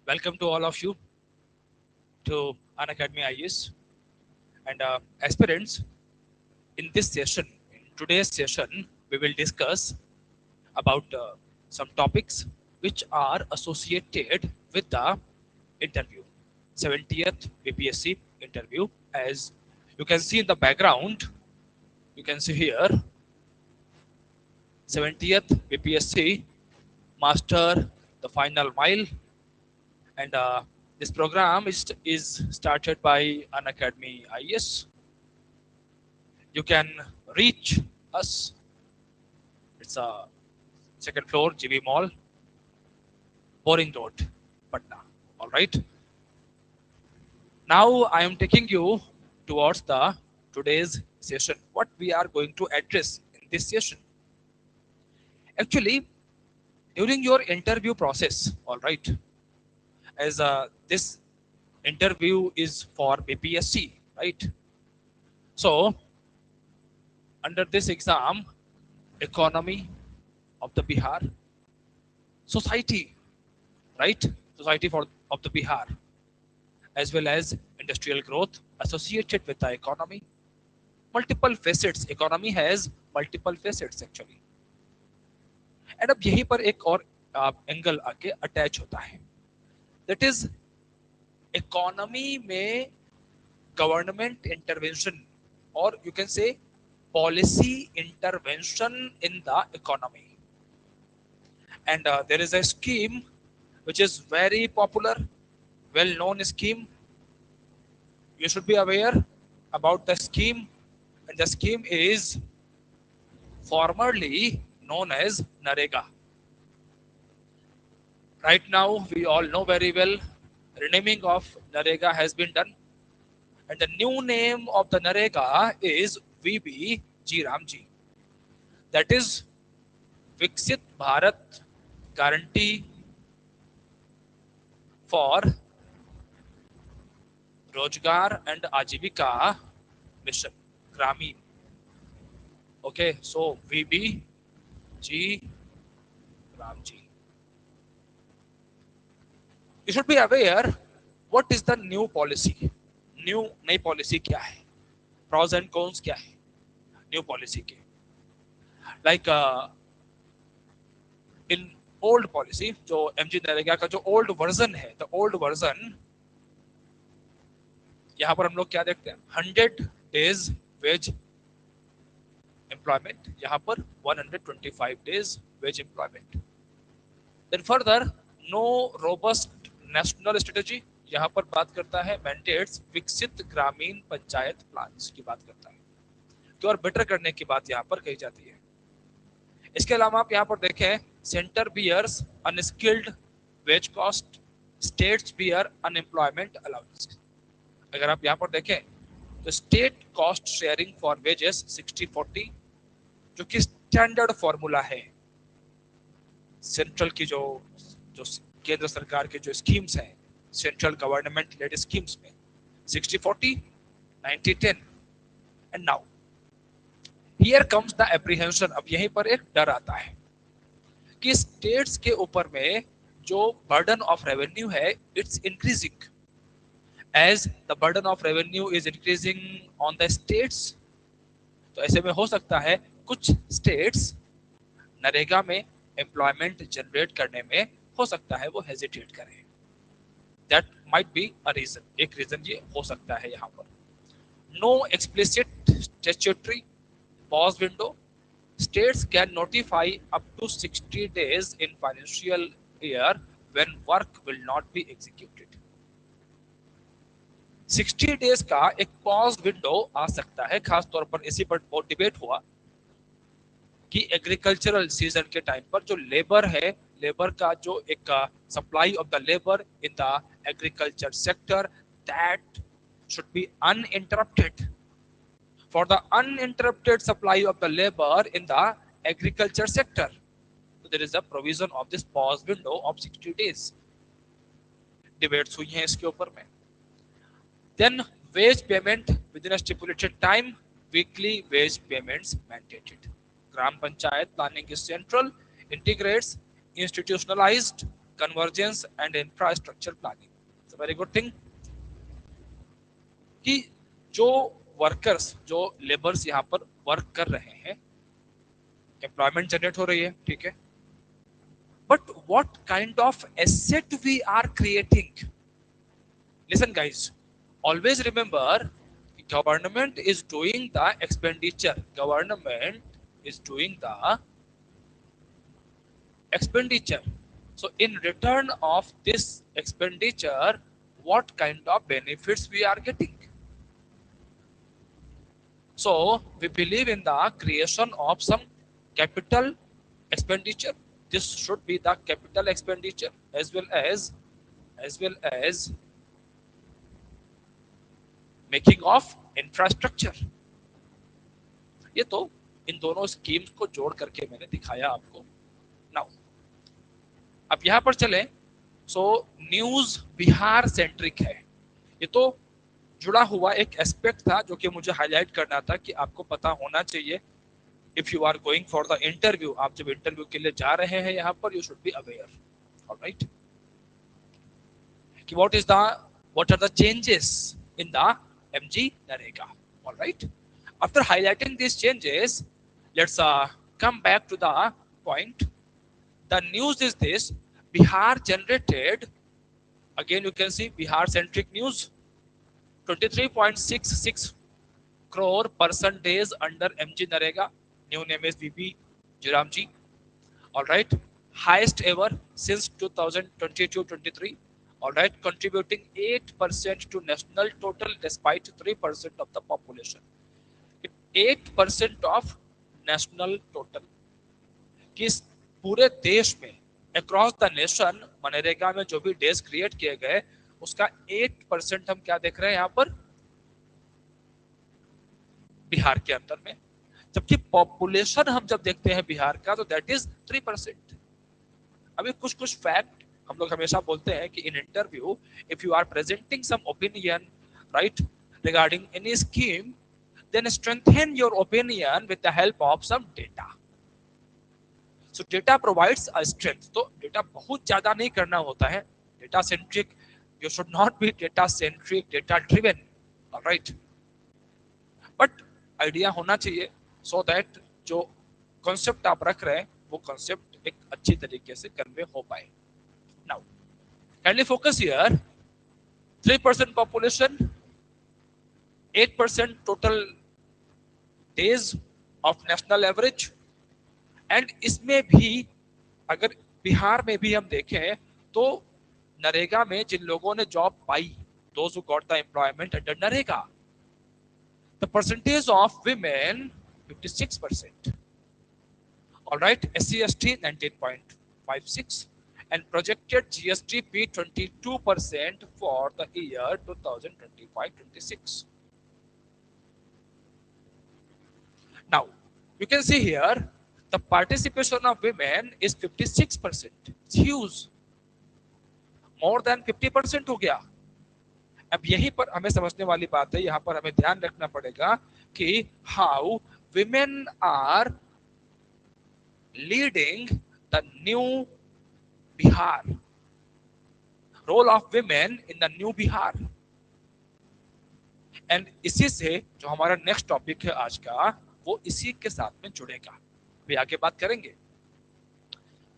Welcome to all of you to Unacademy IS and aspirants. In this session, in today's session, we will discuss about some topics which are associated with the interview, 70th BPSC interview. As you can see in the background, you can see here 70th BPSC Master the Final Mile, and this program is started by Unacademy IS. You can reach us. It's a second floor GB Mall, Boring Road, Patna. All right. Now I am taking you towards the today's session. What we are going to address in this session. Actually, during your interview process, all right, as this interview is for BPSC, right? So under this exam, economy of the Bihar, society, right? Society for of the Bihar, as well as industrial growth associated with the economy. Multiple facets. Economy has multiple facets actually. And अब यहीं पर एक और angle आके attach होता है, that is economy में government intervention और you can say policy intervention in the economy. And there is a scheme which is very popular, well known scheme. You should be aware about the scheme, and the scheme is formerly known as Narega. Right now we all know very well renaming of Narega has been done, and the new name of the Narega is VBG Ramji, that is Viksit Bharat Guarantee for Rojgar and Ajivika Mission Gramin. Okay, so VBG Ramji. You should be aware what is the new policy. New नई policy क्या है, pros and cons क्या है new policy के. Like in old policy जो MG NREGA का जो old version है, द ओल्ड वर्जन, यहां पर हम लोग क्या देखते हैं, 100 डेज वेज एम्प्लॉयमेंट, यहां पर 125 days wage employment. Then further no robust national strategy, यहाँ पर बात करता है मैंडेट्स विकसित ग्रामीण पंचायत प्लान्स की बात करता है, तो और बेटर करने की बात यहाँ पर कही जाती है. इसके अलावा आप यहाँ पर देखें, centre bears unskilled wage cost, states bear unemployment allowance. अगर आप यहाँ पर देखें तो state cost sharing for wages 60-40, जो कि स्टैंडर्ड फॉर्मूला है सेंट्रल की जो जो केंद्र सरकार के जो स्कीम्स हैं, सेंट्रल गवर्नमेंट लेड स्कीम्स में 60-40, 90-10. And now here comes the apprehension. अब यहीं पर एक डर आता है कि स्टेट्स के ऊपर में जो बर्डन ऑफ रेवेन्यू है, it's increasing. As the burden of revenue is increasing on the states, तो ऐसे में हो सकता है कुछ स्टेट्स नरेगा में एम्प्लॉयमेंट जनरेट करने में हो सकता है वो हेजिटेट करें. That might be a reason. एक रीजन ये हो सकता है यहाँ पर. No explicit statutory pause window, states can notify up to 60 days in financial year when work will not be executed. 60 days का एक पॉज विंडो आ सकता है, खास तौर पर इसी पर बहुत डिबेट हुआ कि एग्रीकल्चरल सीजन के टाइम पर जो लेबर है, लेबर का जो एक supply of the labour in the agriculture sector, that should be uninterrupted. For the uninterrupted supply of the labor in the agriculture sector, so there is a provision of this pause window of 60 days. Debates हुई हैं इसके ऊपर में. Then wage payment within a stipulated time, weekly wage payments mandated. Gram panchayat planning is central, integrates institutionalized convergence and infrastructure planning. It's a very good thing कि जो workers, जो labours यहाँ पर वर्क कर रहे हैं, एम्प्लॉयमेंट जनरेट हो रही है, ठीक है, but what kind of asset we are creating. Listen guys, always remember, government is doing the expenditure. Government is doing the expenditure. So in return of this expenditure, what kind of benefits we are getting? So we believe in the creation of some capital expenditure. This should be the capital expenditure as well as making of infrastructure. ये तो इन दोनों schemes को जोड़ करके मैंने दिखाया आपको. Now अब यहां पर चले. सो न्यूज बिहार सेंट्रिक है. ये तो जुड़ा हुआ एक एस्पेक्ट था जो कि मुझे हाईलाइट करना था कि आपको पता होना चाहिए. If you are going for the interview, आप जब इंटरव्यू के लिए जा रहे हैं यहाँ पर, you should be aware. Alright, कि what are the changes in the MG Narega. All right. After highlighting these changes, let's come back to the point. The news is this: Bihar generated, again you can see Bihar centric news, 23.66 crore person days under MG Narega. New name is VP Jiramji. All right, highest ever since 2022-23. All right, contributing 8% to national total despite 3% of the population. 8% of national total. किस पूरे देश में across the nation MNREGA में जो भी days create किए गए उसका 8% हम क्या देख रहे हैं यहाँ पर बिहार के अंदर में. जबकि पॉपुलेशन हम जब देखते हैं बिहार का तो दैट इज 3%. अभी कुछ फैक्ट हम लोग हमेशा बोलते हैं कि in interview if you are presenting some opinion right regarding any scheme, then strengthen your opinion with the help of some data. So data provides a strength. तो डेटा बहुत ज्यादा नहीं करना होता है. Data centric, you should not be data centric, data driven. Alright, but idea होना चाहिए so that जो कॉन्सेप्ट आप रख रहे हैं वो कॉन्सेप्ट एक अच्छी तरीके से कन्वे हो पाए. Now, kindly focus here. 3% population, 8% total days of national average, and इसमें भी अगर बिहार में भी हम देखें तो नरेगा में जिन लोगों ने job pi, those who got the employment under NREGA, the percentage of women 56%. All right, SC/ST 19.56. And projected GSDP 22% for the year 2025-26. Now, you can see here the participation of women is 56%. It's huge. More than 50% हो गया. अब यहीं पर हमें समझने वाली बात है, यहाँ पर हमें ध्यान रखना पड़ेगा कि how women are leading the new Bihar, role of women in the new Bihar. And इसी से जो हमारा नेक्स्ट टॉपिक है आज का वो इसी के साथ में जुड़ेगा, भी आगे बात करेंगे.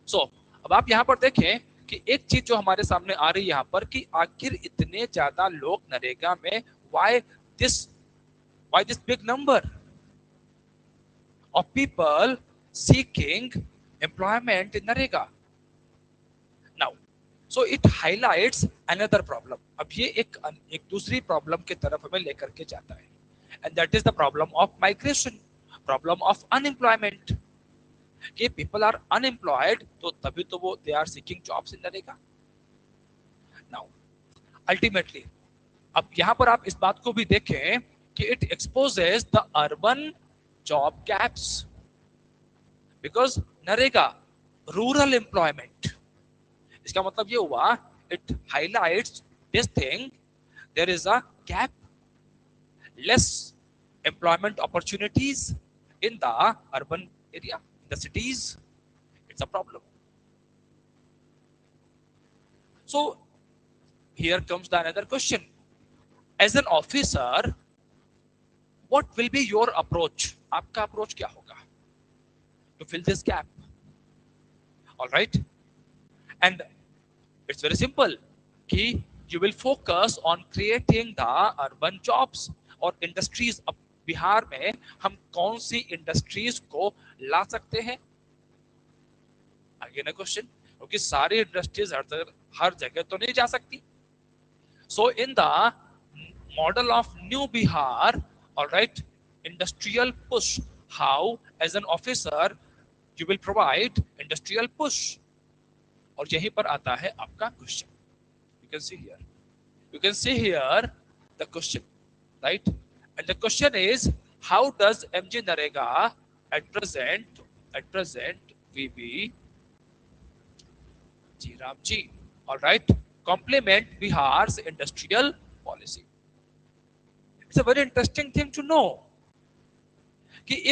सो अब आप यहाँ पर देखें कि एक चीज जो हमारे सामने आ रही है यहाँ पर कि आखिर इतने ज्यादा लोग नरेगा में, why this big number of people seeking employment in Narega. Now, so it highlights another problem. अब ये एक दूसरी प्रॉब्लम की तरफ हमें लेकर के जाता है, and that is the problem of migration, problem of unemployment. कि people are unemployed तो तभी तो वो they are seeking jobs in Narega. Now, ultimately, अब यहाँ पर आप इस बात को भी देखें कि it exposes the urban job gaps because Narega rural employment. इसका मतलब ये हुआ it highlights this thing, there is a gap, less employment opportunities in the urban area, in the cities. It's a problem. So here comes the another question. As an officer, what will be your approach? आपका approach क्या होगा to fill this gap? All right, and it's very simple कि you will focus on creating the urban jobs और industries. अब बिहार में हम कौन सी industries को ला सकते हैं? अगेन क्वेश्चन, क्योंकि सारी इंडस्ट्रीज हर जगह तो नहीं जा सकती. So in the model of New Bihar, all right, industrial push. How, as an officer, you will provide industrial push? और यहीं पर आता है आपका question. You can see here. You can see here the question, right? And the question is, how does MG Narega at present VB G Ramji, all right, complement Bihar's industrial policy? It's a very interesting thing to know. कि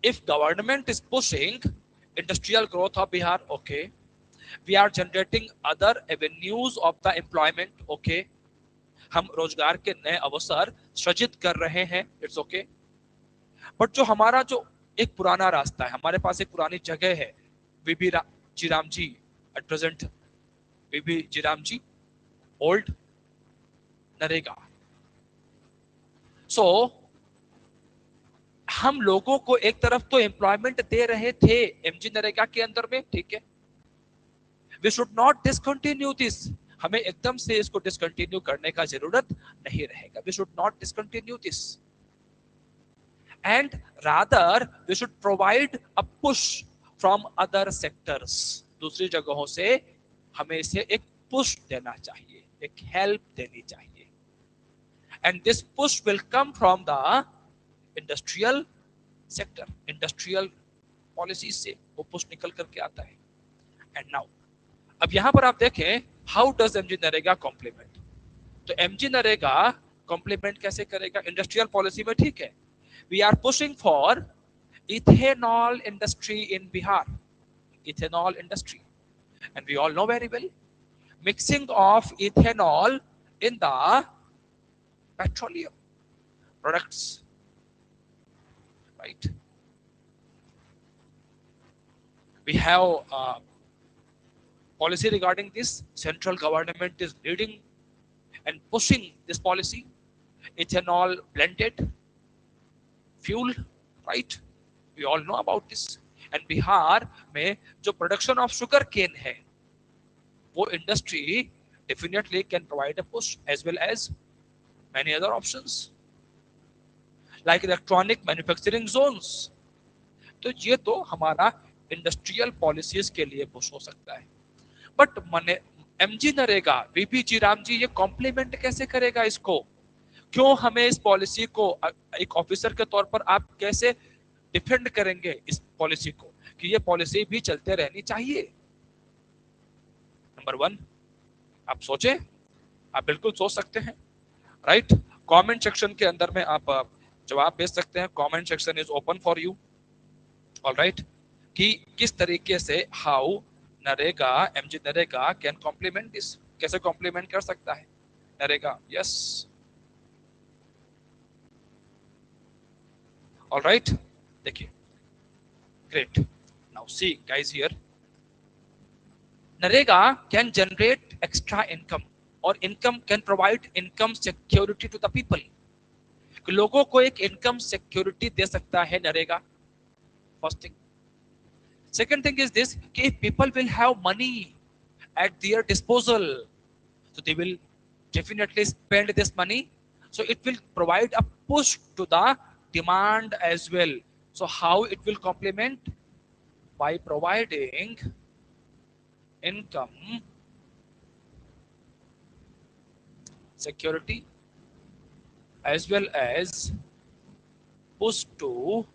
if government is pushing industrial growth of Bihar, okay, we are generating other avenues of the employment, okay, हम रोजगार के नए अवसर सृजित कर रहे हैं, इट्स ओके. बट जो हमारा जो एक पुराना रास्ता है, हमारे पास एक पुरानी जगह है, VB G RAM G at present, VB G RAM G old NREGA. So हम लोगों को एक तरफ तो एम्प्लॉयमेंट दे रहे थे एमजी नरेगा के अंदर में, ठीक है. We should not discontinue this. हमें एकदम से इसको डिसकंटिन्यू करने का जरूरत नहीं रहेगा. We should not discontinue this and rather we should provide a push from other sectors. दूसरी जगहों से हमें इसे एक पुश देना चाहिए, एक हेल्प देनी चाहिए. And this push will come from the industrial sector. Industrial policy से वो पुश निकल करके आता है. एंड नाउ अब यहां पर आप देखें, how does MG NREGA complement. तो एमजी नरेगा कॉम्प्लीमेंट कैसे करेगा इंडस्ट्रियल पॉलिसी में? ठीक है, we are pushing for ethanol industry in Bihar, ethanol industry. And we all know very well, mixing of ethanol in the petroleum products, right? We have policy regarding this. Central government is leading and pushing this policy. Ethanol blended fuel, right? We all know about this. And Bihar में जो production of sugar cane है, वो industry definitely can provide a push as well as many other options like electronic manufacturing zones. तो ये तो हमारा industrial policies के लिए पुश हो सकता है. बट मने एमजी नरेगा, वीपी जी राम जी ये कॉम्प्लीमेंट कैसे करेगा इसको? क्यों हमें इस पॉलिसी को एक ऑफिसर के तौर पर आप कैसे डिफेंड करेंगे इस पॉलिसी को कि ये पॉलिसी भी चलते रहनी चाहिए? नंबर वन, आप सोचे, आप बिल्कुल सोच सकते हैं, राइट? कमेंट सेक्शन के अंदर में आप जवाब भेज सकते हैं. Comment section is open for you, alright, कि किस तरीके से how NREGA, MG NREGA can complement this, कैसे कॉम्प्लीमेंट कर सकता है नरेगा. यस, ऑलराइट, देखिए, great. Now see guys here, NREGA can generate extra income और income can provide income security to the people. लोगों को एक इनकम सिक्योरिटी दे सकता है NREGA, first thing. Second thing is this, if people will have money at their disposal, so they will definitely spend this money. So it will provide a push to the demand as well. So how it will complement? By providing income security as well as push to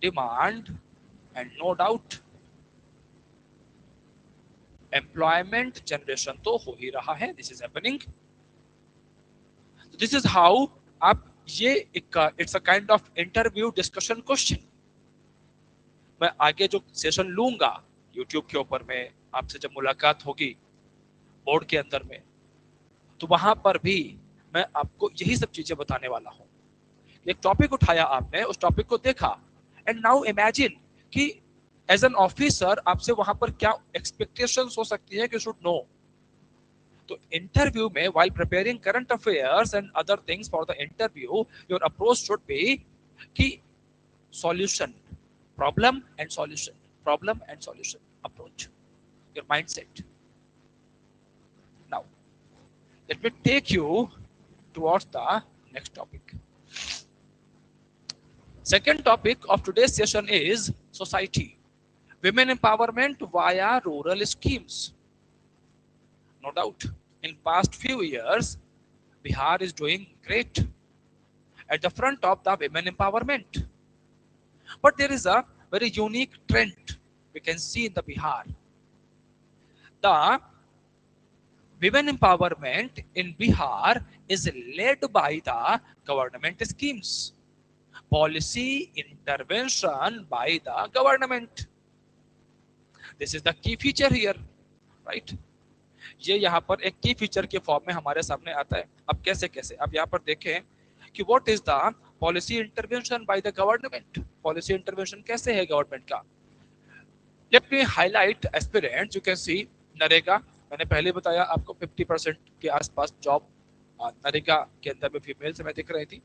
demand, and no doubt employment generation तो हो ही रहा है. This is happening. This is how आप ये एक it's a kind of interview discussion question. मैं आगे जो सेशन लूंगा यूट्यूब के ऊपर में आपसे जब मुलाकात होगी बोर्ड के अंदर में, तो वहां पर भी मैं आपको यही सब चीजें बताने वाला हूँ। एक टॉपिक उठाया आपने, उस टॉपिक को देखा, एंड नाउ इमेजिन कि एज एन ऑफिसर आपसे वहां पर क्या एक्सपेक्टेशंस हो सकती है कि शुड नो। तो इंटरव्यू में while preparing current affairs and other things for the interview, your approach should be कि solution, problem and solution, problem and solution approach, your mindset. Now let me take you towards the next topic. Second topic of today's session is society, women empowerment via rural schemes. No doubt, in past few years, Bihar is doing great at the front of the women empowerment. But there is a very unique trend we can see in the Bihar. The women empowerment in Bihar is led by the government schemes, policy intervention by the government. This is the key feature here, right? ये यहाँ पर एक की feature के form में हमारे सामने आता है। अब कैसे कैसे आप यहाँ पर देखें कि what is the policy intervention by the government. Policy intervention कैसे है गवर्नमेंट का? Let me highlight aspirants, you can see NREGA. मैंने पहले बताया आपको 50% के आसपास जॉब नरेगा के अंदर में फीमेल्स में दिख रही थी।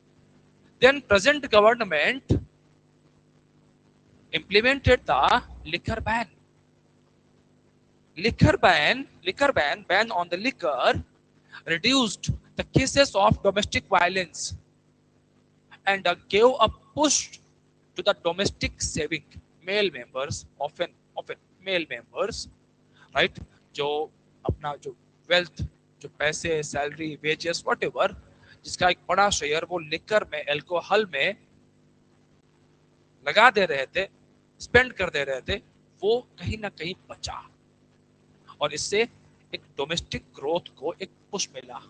Then present government implemented the liquor ban. Liquor ban on the liquor reduced the cases of domestic violence and gave a push to the domestic saving male members, often male members, right? जो अपना जो wealth, जो पैसे, salary, wages, whatever, जिसका एक बड़ा share वो liquor में, अल्कोहल में लगा दे रहे थे, स्पेंड कर दे रहे थे, वो कहीं ना कहीं बचा और इससे एक डोमेस्टिक ग्रोथ को एक पुश मिला।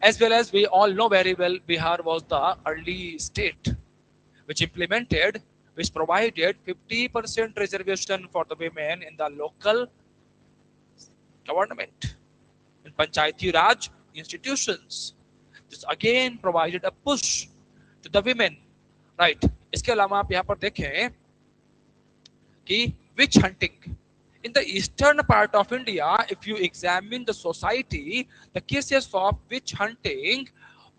As well as we all know very well, Bihar was the early state which provided 50% reservation for the women in the local government, in Panchayati Raj institutions. This again provided a push to the women, right? इसके अलावा आप यहाँ पर देखें कि witch hunting. In the eastern part of India, if you examine the society, the cases of witch hunting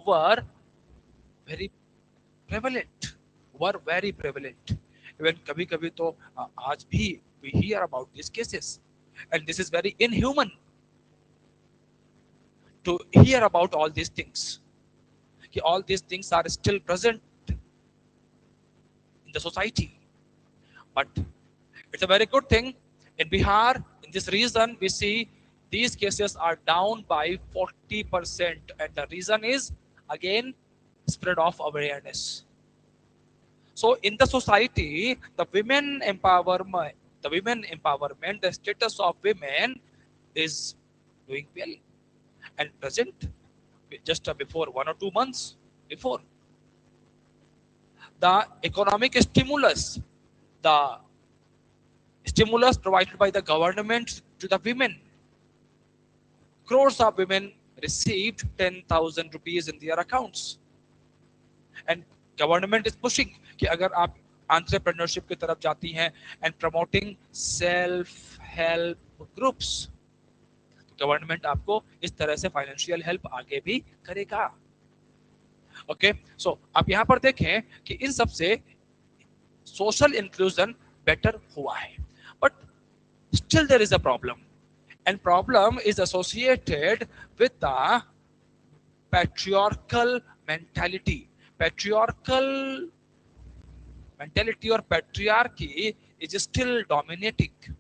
were very prevalent. Even कभी-कभी तो आज भी we hear about these cases, and this is very inhuman to hear about all these things. कि all these things are still present in the society, but it's a very good thing. In Bihar, in this region, we see these cases are down by 40%, and the reason is again spread of awareness. So in the society, the the status of women is doing well. And present, just before 1 or 2 months before, the economic stimulus, the stimulus provided by the government to the women, crores of women received 10,000 rupees in their accounts, and government is pushing कि अगर आप entrepreneurship की तरफ जाती हैं and promoting self help groups, government आपको इस तरह से फाइनेंशियल हेल्प आगे भी करेगा। ओके, सो आप यहाँ पर देखें कि इन सब से सोशल इंक्लूजन बेटर हुआ है, but still there is a problem, and problem is associated with the patriarchal mentality. Patriarchal mentality और patriarchy is still dominating,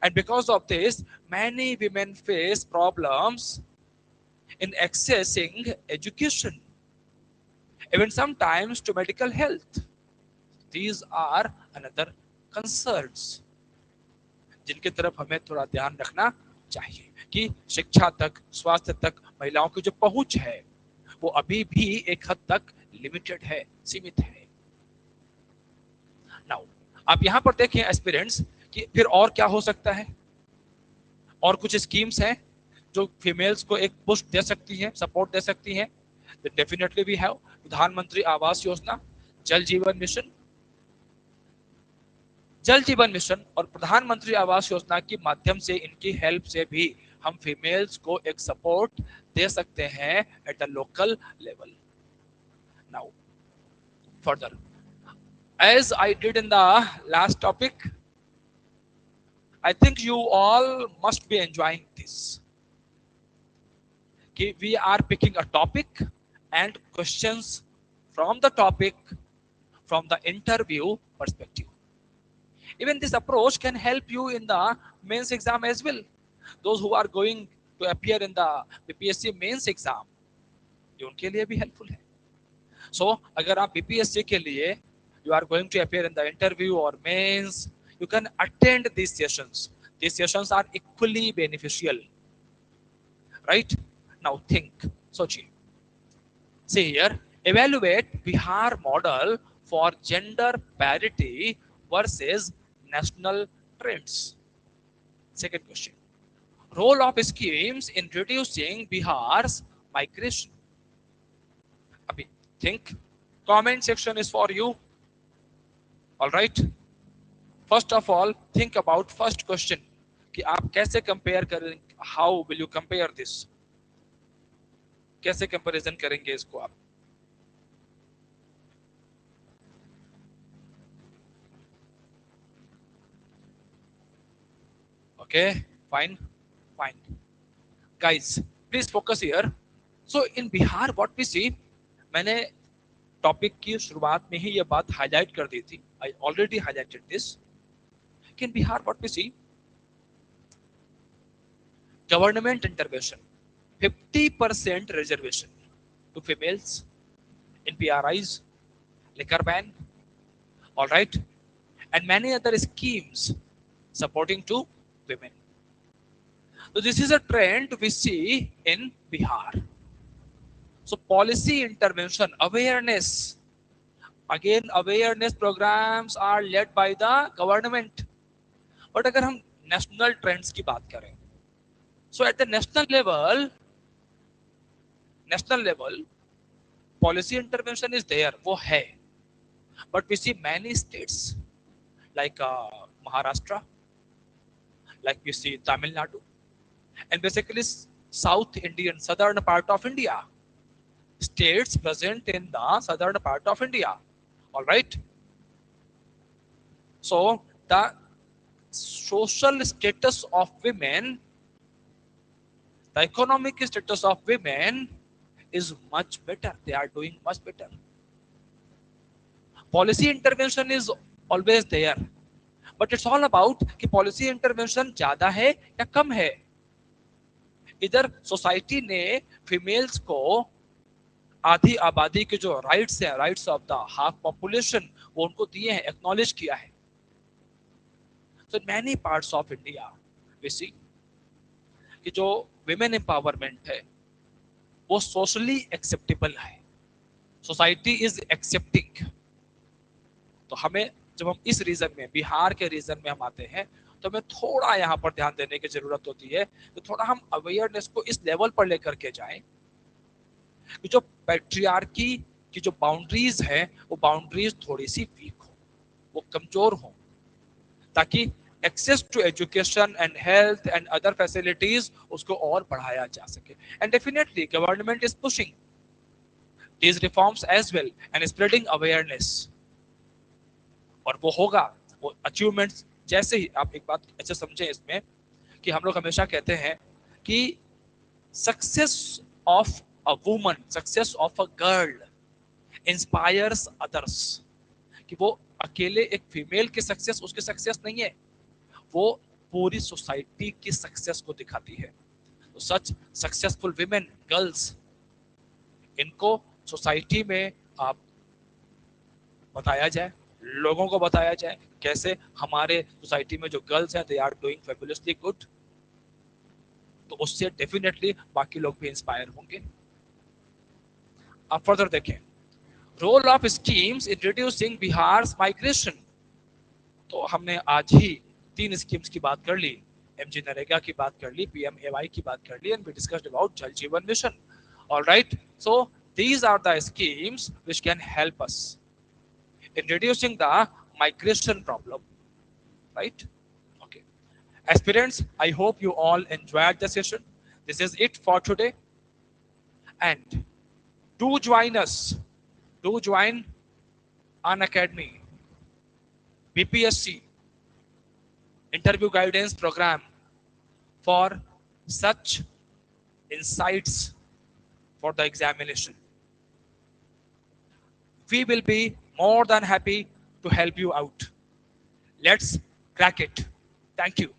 and because of this many women face problems in accessing education, even sometimes to medical health. These are another concerns जिनके तरफ हमें थोड़ा ध्यान रखना चाहिए कि शिक्षा तक, स्वास्थ्य तक महिलाओं की जो पहुंच है वो अभी भी एक हद तक लिमिटेड है, सीमित है। नाउ आप यहां पर देखें एस्पिरेंट्स कि फिर और क्या हो सकता है, और कुछ स्कीम्स हैं जो फीमेल्स को एक पुश दे सकती हैं, सपोर्ट दे सकती हैं। डेफिनेटली वी हैव प्रधानमंत्री आवास योजना, जल जीवन मिशन, जल जीवन मिशन और प्रधानमंत्री आवास योजना के माध्यम से, इनकी हेल्प से भी हम फीमेल्स को एक सपोर्ट दे सकते हैं at the local level. Now further, as I did in the last topic, I think you all must be enjoying this. Okay, we are picking a topic and questions from the topic from the interview perspective. Even this approach can help you in the mains exam as well. Those who are going to appear in the BPSC mains exam, ये उनके लिए भी helpful है. So अगर आप BPSC के लिए you are going to appear in the interview or mains, you can attend these sessions. These sessions are equally beneficial, right? Now think, Sochi. See here, evaluate Bihar model for gender parity versus national trends. Second question, role of schemes in reducing Bihar's migration. Abhi, think, comment section is for you. All right. First of all, think about first question कि आप कैसे compare करें, how will you compare this, कैसे comparison करेंगे इसको आप. Okay, fine, fine. Guys, please focus here. So in Bihar, what we see, मैंने topic की शुरुआत में ही ये बात हाईलाइट कर दी थी. I already highlighted this. In Bihar, what we see, government intervention, 50% reservation to females in PRIs, liquor ban, all right, and many other schemes supporting to women. So this is a trend we see in Bihar. So policy intervention, awareness, again awareness programs are led by the government. But अगर हम national trends की बात करें, so at the national level policy intervention is there, वो है. But we see many states like Maharashtra, like we see Tamil Nadu, and basically South Indian, southern part of India, states present in the southern part of India. All right. So the social status of women, the economic status of women is much better. They are doing much better. Policy intervention is always there, but it's all about कि policy intervention ज्यादा है या कम है. इधर society ने females को आधी आबादी के जो राइट्स हैं, rights of the half population, वो उनको दिए हैं, एक्नॉलेज किया है. So in many parts of India we see कि जो women empowerment है वो socially acceptable है, सोसाइटी इज एक्सेप्टिंग. तो हमें जब हम इस रीजन में, बिहार के रीजन में हम आते हैं, तो हमें थोड़ा यहाँ पर ध्यान देने की जरूरत होती है कि थोड़ा हम अवेयरनेस को इस लेवल पर लेकर के जाएं कि जो पैट्रियार्की की जो बाउंड्रीज है वो बाउंड्रीज थोड़ी सी वीक हो, वो कमजोर हो, ताकि access to education and health and other facilities उसको और बढ़ाया जा सके. And definitely government is pushing these reforms as well and spreading awareness. और वो होगा, वो अचीवमेंट्स. जैसे ही आप एक बात ऐसे समझें इसमें कि हम लोग हमेशा कहते हैं कि success of a woman, success of a girl inspires others. कि वो अकेले एक फीमेल की सक्सेस उसकी सक्सेस नहीं है, वो पूरी सोसाइटी की सक्सेस को दिखाती है. तो सच सक्सेसफुल विमेन, गर्ल्स, इनको सोसाइटी में आप बताया जाए, लोगों को बताया जाए कैसे हमारे सोसाइटी में जो गर्ल्स हैं they are doing fabulously good. तो उससे डेफिनेटली बाकी लोग भी इंस्पायर होंगे. आप फर्दर देखें, role of schemes in reducing Bihar migration. तो हमने आज ही तीन स्कीम्स की बात कर ली, एमजी नरेगा की बात कर ली, पीएमएवाई की बात कर ली, एंड वी डिस्कस्ड अबाउट जल जीवन mission. Alright, so these are the schemes which can help us in reducing the migration problem, right? Okay, aspirants, I hope you all enjoyed the session. This is it for today, and do join us, do join an academy BPSC interview guidance program for such insights for the examination. We will be more than happy to help you out. Let's crack it. Thank you.